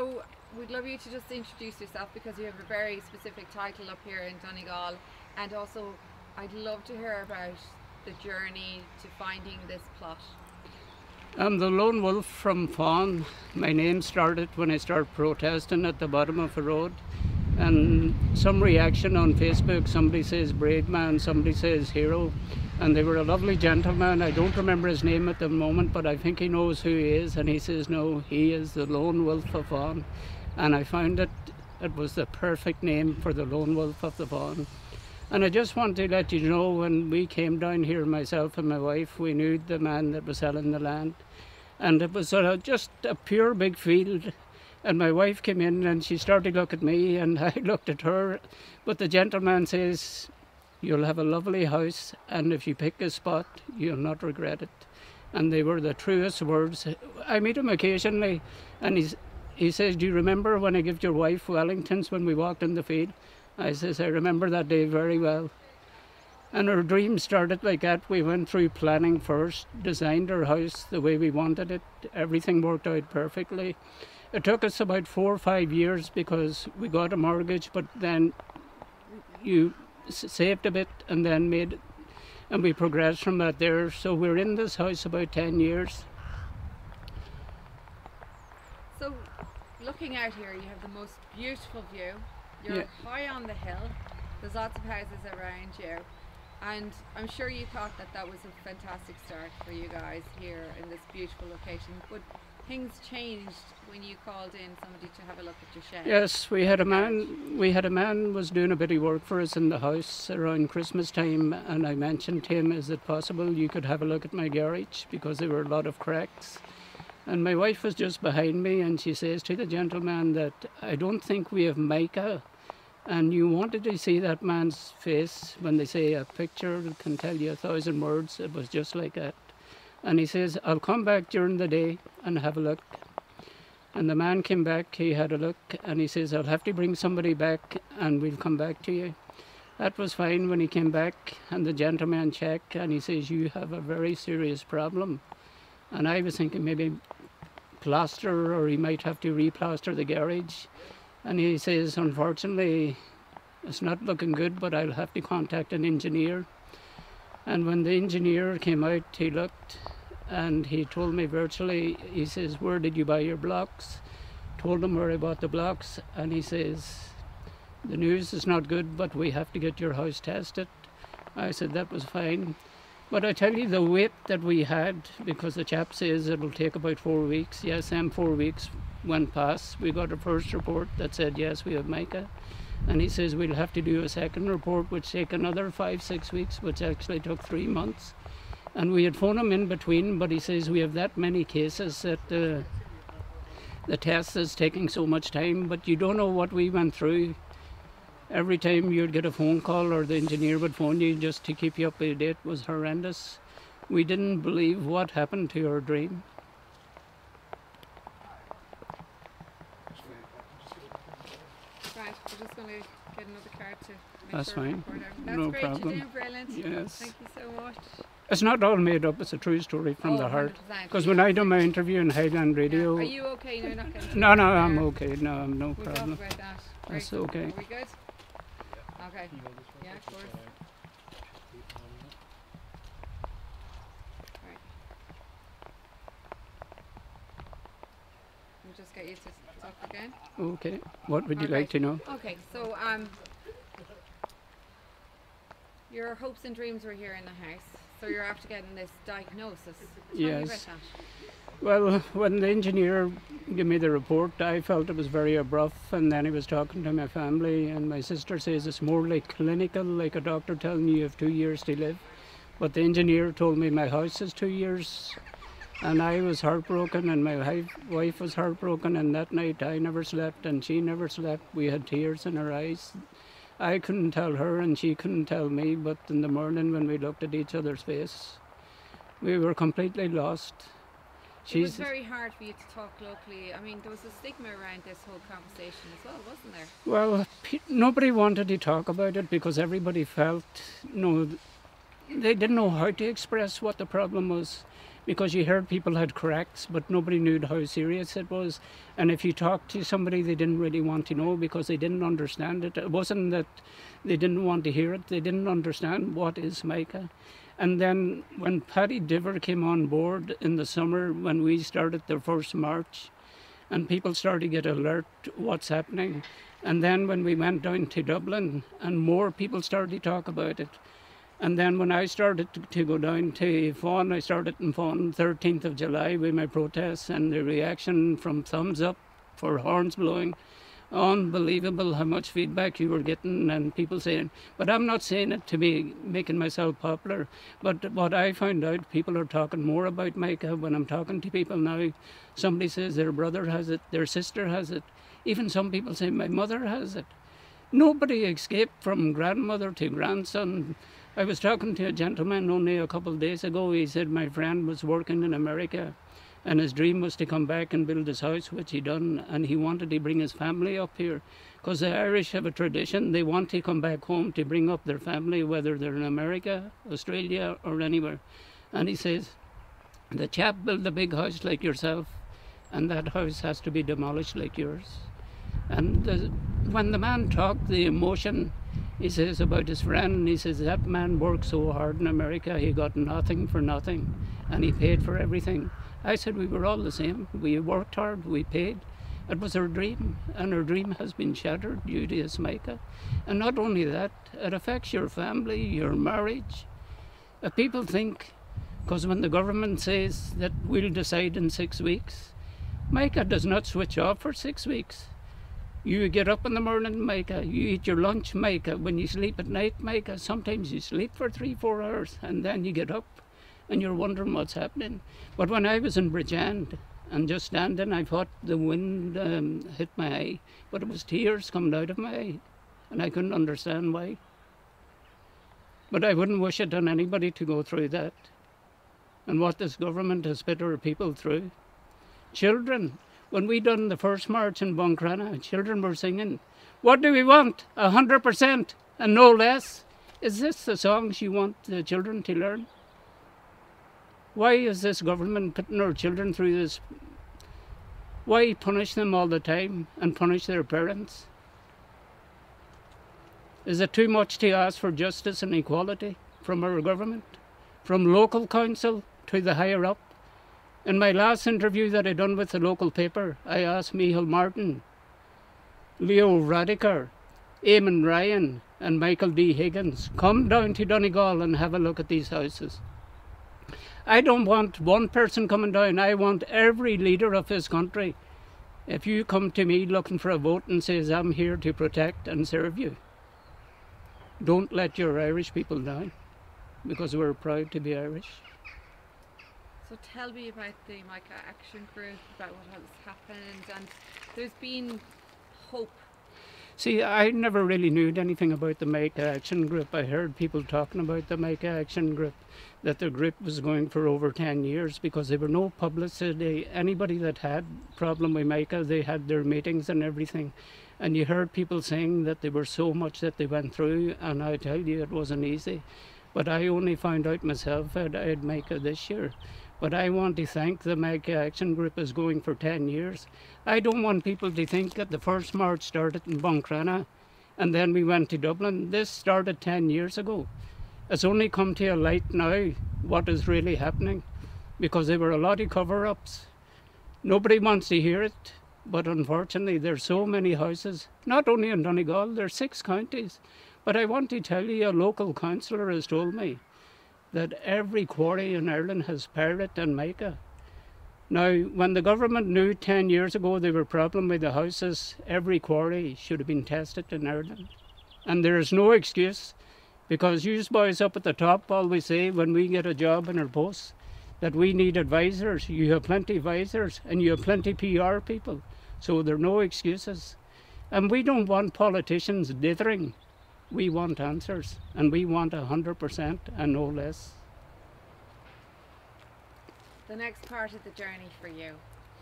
So we'd love you to just introduce yourself, because you have a very specific title up here in Donegal, and also I'd love to hear about the journey to finding this plot. I'm the lone wolf from Fahan. My name started when I started protesting at the bottom of the road, and some reaction on Facebook. Somebody says brave man, somebody says hero, and they were a lovely gentleman. I don't remember his name at the moment, but I think he knows who he is, and he says no, he is the lone wolf of Fahan. And I found that it was the perfect name for the lone wolf of the Fahan. And I just want to let you know, when we came down here, myself and my wife, we knew the man that was selling the land. And it was just a pure big field. And my wife came in and she started to look at me and I looked at her. But the gentleman says, you'll have a lovely house, and if you pick a spot, you'll not regret it. And they were the truest words. I meet him occasionally and he says, do you remember when I gave your wife Wellingtons when we walked in the field? I says, I remember that day very well. And our dream started like that. We went through planning first, designed our house the way we wanted it. Everything worked out perfectly. It took us about 4 or 5 years because we got a mortgage, but then you saved a bit and then made it, and we progressed from that there. So we're in this house about 10 years. So looking out here, you have the most beautiful view. You're high on the hill, there's lots of houses around you, and I'm sure you thought that that was a fantastic start for you guys here in this beautiful location, but things changed when you called in somebody to have a look at your shed. Yes, we had a man was doing a bit of work for us in the house around Christmas time, and I mentioned to him, is it possible you could have a look at my garage, because there were a lot of cracks. And my wife was just behind me and she says to the gentleman that I don't think we have MICA. And you wanted to see that man's face. When they say a picture can tell you 1,000 words, it was just like that. And he says, I'll come back during the day and have a look. And the man came back, he had a look, and he says, I'll have to bring somebody back and we'll come back to you. That was fine when he came back, and the gentleman checked and he says, you have a very serious problem. And I was thinking maybe plaster, or he might have to replaster the garage. And he says, unfortunately, it's not looking good, but I'll have to contact an engineer. And when the engineer came out, he looked and he told me virtually, he says, where did you buy your blocks? Told him where I bought the blocks, and he says, the news is not good, but we have to get your house tested. I said that was fine. But I tell you, the wait that we had, because the chap says it'll take about 4 weeks. Yes, them 4 weeks went past. We got a first report that said, yes, we have MICA. And he says we'll have to do a second report, which take another 5, 6 weeks, which actually took 3 months. And we had phoned him in between, but he says we have that many cases that the test is taking so much time. But you don't know what we went through. Every time you'd get a phone call or the engineer would phone you just to keep you up to date was horrendous. We didn't believe what happened to our dream. Right, we're just going to get another card to make That's sure fine. That's No great, problem. you're doing brilliant. Yes. Thank you so much. It's not all made up, it's a true story from the heart. 100%. Because when I do my interview in Highland Radio... Are you okay? No, you're not getting No, I'm okay. No, I'm no We'll problem. talk about that. That's Great. okay. Are we good? Okay. Yeah, of course. Right. We'll just get you to talk again. Okay. What would you Okay. like to know? Okay, so your hopes and dreams were here in the house, so you're after getting this diagnosis. Tell me about Yes. that. Well, when the engineer gave me the report, I felt it was very abrupt, and then he was talking to my family, and my sister says it's more like clinical, like a doctor telling you have 2 years to live. But the engineer told me my house is 2 years, and I was heartbroken, and my wife was heartbroken, and that night I never slept, and she never slept. We had tears in our eyes. I couldn't tell her, and she couldn't tell me, but in the morning when we looked at each other's face, we were completely lost. It was very hard for you to talk locally. I mean, there was a stigma around this whole conversation as well, wasn't there? Well, nobody wanted to talk about it because everybody felt, they didn't know how to express what the problem was. because you heard people had cracks, but nobody knew how serious it was. And if you talked to somebody, they didn't really want to know because they didn't understand it. It wasn't that they didn't want to hear it, they didn't understand what is MICA. And then when Paddy Diver came on board in the summer, when we started the first march, and people started to get alert what's happening. And then when we went down to Dublin, and more people started to talk about it. And then when I started to go down to Fahan, I started in Fahan 13th of July with my protests, and the reaction from thumbs up for horns blowing. Unbelievable how much feedback you were getting, and people saying, but I'm not saying it to be making myself popular, but what I found out, people are talking more about MICA. When I'm talking to people now, somebody says their brother has it, their sister has it, even some people say my mother has it. Nobody escaped from grandmother to grandson. I was talking to a gentleman only a couple of days ago. He said my friend was working in America, and his dream was to come back and build his house, which he done, and he wanted to bring his family up here. Because the Irish have a tradition, they want to come back home to bring up their family, whether they're in America, Australia, or anywhere. And he says, the chap built a big house like yourself, and that house has to be demolished like yours. And when the man talked, the emotion, he says about his friend, he says, that man worked so hard in America, he got nothing for nothing, and he paid for everything. I said we were all the same. We worked hard, we paid. It was our dream, and our dream has been shattered due to this MICA. And not only that, it affects your family, your marriage. People think, because when the government says that we'll decide in 6 weeks, MICA does not switch off for 6 weeks. You get up in the morning, MICA. You eat your lunch, MICA. When you sleep at night, MICA. Sometimes you sleep for 3-4 hours, and then you get up and you're wondering what's happening. But when I was in Bridgend and just standing, I thought the wind hit my eye, but it was tears coming out of my eye, and I couldn't understand why. But I wouldn't wish it on anybody to go through that. And what this government has put our people through. Children, when we done the first march in Buncrana, children were singing, what do we want? 100% and no less. Is this the songs you want the children to learn? Why is this government putting our children through this? Why punish them all the time and punish their parents? Is it too much to ask for justice and equality from our government? From local council to the higher up? In my last interview that I done with the local paper, I asked Michael Martin, Leo Radiker, Eamon Ryan and Michael D. Higgins, come down to Donegal and have a look at these houses. I don't want one person coming down. I want every leader of this country. If you come to me looking for a vote and says, I'm here to protect and serve you, don't let your Irish people down, because we're proud to be Irish. So tell me about the MICA Action Group, about what has happened, and there's been hope. See, I never really knew anything about the MICA Action Group. I heard people talking about the MICA Action Group, that the group was going for over 10 years because there were no publicity. Anybody that had problem with MICA, they had their meetings and everything. And you heard people saying that there were so much that they went through, and I tell you, it wasn't easy. But I only found out myself that I had MICA this year. But I want to thank the MICA Action Group is going for 10 years. I don't want people to think that the first march started in Buncrana and then we went to Dublin. This started 10 years ago. It's only come to a light now what is really happening, because there were a lot of cover-ups. Nobody wants to hear it, but unfortunately there's so many houses, not only in Donegal, there's 6 counties. But I want to tell you, a local councillor has told me that every quarry in Ireland has pirate and MICA. Now, when the government knew 10 years ago there were problem with the houses, every quarry should have been tested in Ireland. And there is no excuse, because you boys up at the top always say when we get a job in our posts that we need advisors. You have plenty of advisors and you have plenty of PR people, so there are no excuses. And we don't want politicians dithering. We want answers, and we want 100% and no less. The next part of the journey for you,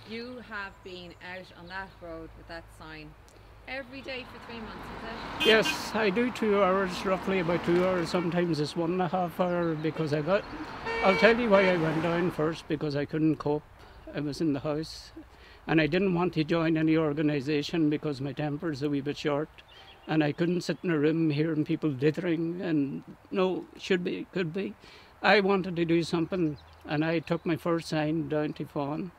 you have been out on that road with that sign every day for 3 months, is it? Yes, I do 2 hours, roughly about 2 hours. Sometimes it's 1.5 hours because I'll tell you why I went down first, because I couldn't cope. I was in the house and I didn't want to join any organisation because my temper's a wee bit short and I couldn't sit in a room hearing people dithering and no, should be, could be. I wanted to do something and I took my first sign down to Fahan,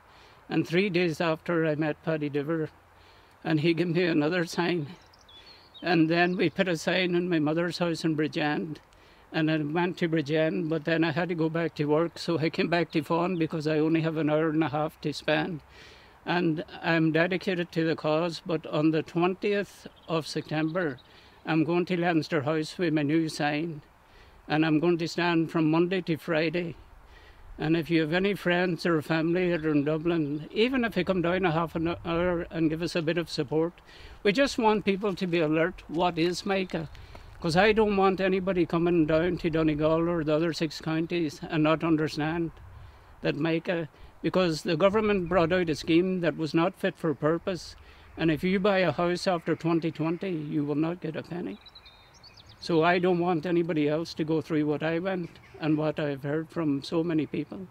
and 3 days after I met Paddy Diver and he gave me another sign, and then we put a sign in my mother's house in Bridgend, and I went to Bridgend, but then I had to go back to work, so I came back to Fahan because I only have an hour and a half to spend. And I'm dedicated to the cause, but on the 20th of September, I'm going to Leinster House with my new sign, and I'm going to stand from Monday to Friday. And if you have any friends or family that are in Dublin, even if you come down a half an hour and give us a bit of support, we just want people to be alert. What is MICA? Because I don't want anybody coming down to Donegal or the other 6 counties and not understand that MICA, because the government brought out a scheme that was not fit for purpose, and if you buy a house after 2020, you will not get a penny. So I don't want anybody else to go through what I went and what I've heard from so many people.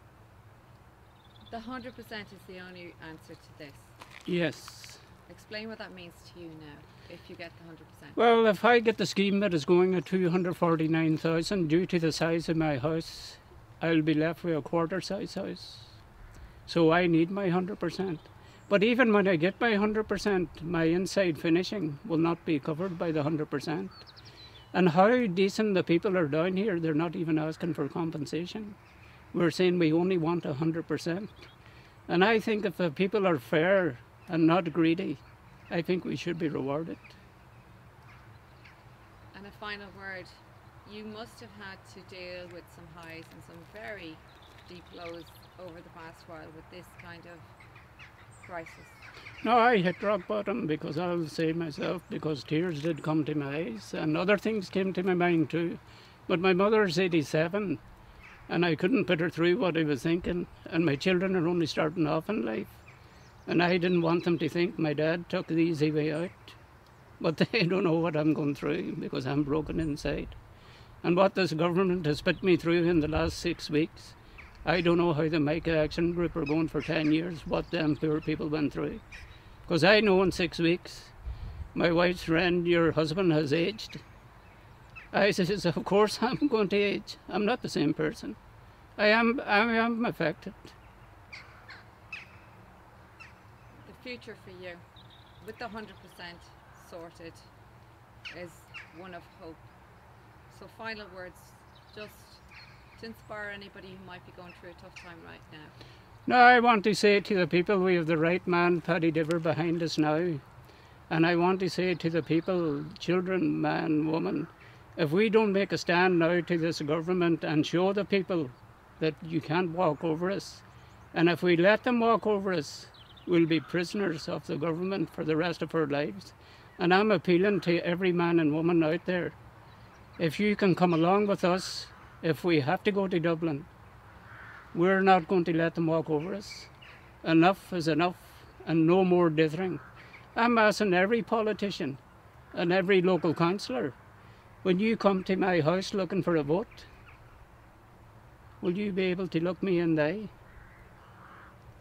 The 100% is the only answer to this. Yes. Explain what that means to you now, if you get the 100%. Well, if I get the scheme that is going at 249,000, due to the size of my house, I'll be left with a quarter-size house. So I need my 100%. But even when I get my 100%, my inside finishing will not be covered by the 100%. And how decent the people are down here, they're not even asking for compensation. We're saying we only want 100%. And I think if the people are fair and not greedy, I think we should be rewarded. And a final word, you must have had to deal with some highs and some very deep lows over the past while with this kind of crisis. No, I hit rock bottom, because I'll say myself, because tears did come to my eyes and other things came to my mind too. But my mother's 87 and I couldn't put her through what I was thinking, and my children are only starting off in life. And I didn't want them to think my dad took the easy way out. But they don't know what I'm going through because I'm broken inside. And what this government has put me through in the last 6 weeks, I don't know how the MICA Action Group are going for 10 years, what them poor people went through. Because I know in 6 weeks, my wife's friend, your husband has aged. I says, of course I'm going to age. I'm not the same person. I am affected. The future for you, with the 100% sorted, is one of hope. So final words, just to inspire anybody who might be going through a tough time right now. No, I want to say to the people, we have the right man, Paddy Diver, behind us now. And I want to say to the people, children, man, woman, if we don't make a stand now to this government and show the people that you can't walk over us, and if we let them walk over us, we'll be prisoners of the government for the rest of our lives. And I'm appealing to every man and woman out there, if you can come along with us, if we have to go to Dublin, we're not going to let them walk over us. Enough is enough, and no more dithering. I'm asking every politician and every local councillor, when you come to my house looking for a vote, will you be able to look me in the eye?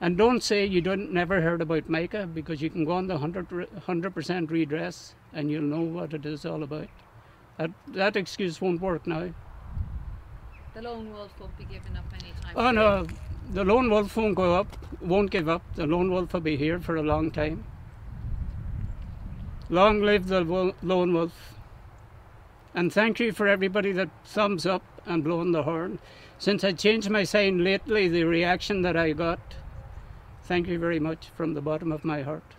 And don't say you never heard about MICA, because you can go on the 100% redress and you'll know what it is all about. That excuse won't work now. The lone wolf won't be giving up any time. Oh no, the lone wolf won't give up. The lone wolf will be here for a long time. Long live the lone wolf. And thank you for everybody that thumbs up and blowing the horn. Since I changed my sign lately, the reaction that I got, thank you very much from the bottom of my heart.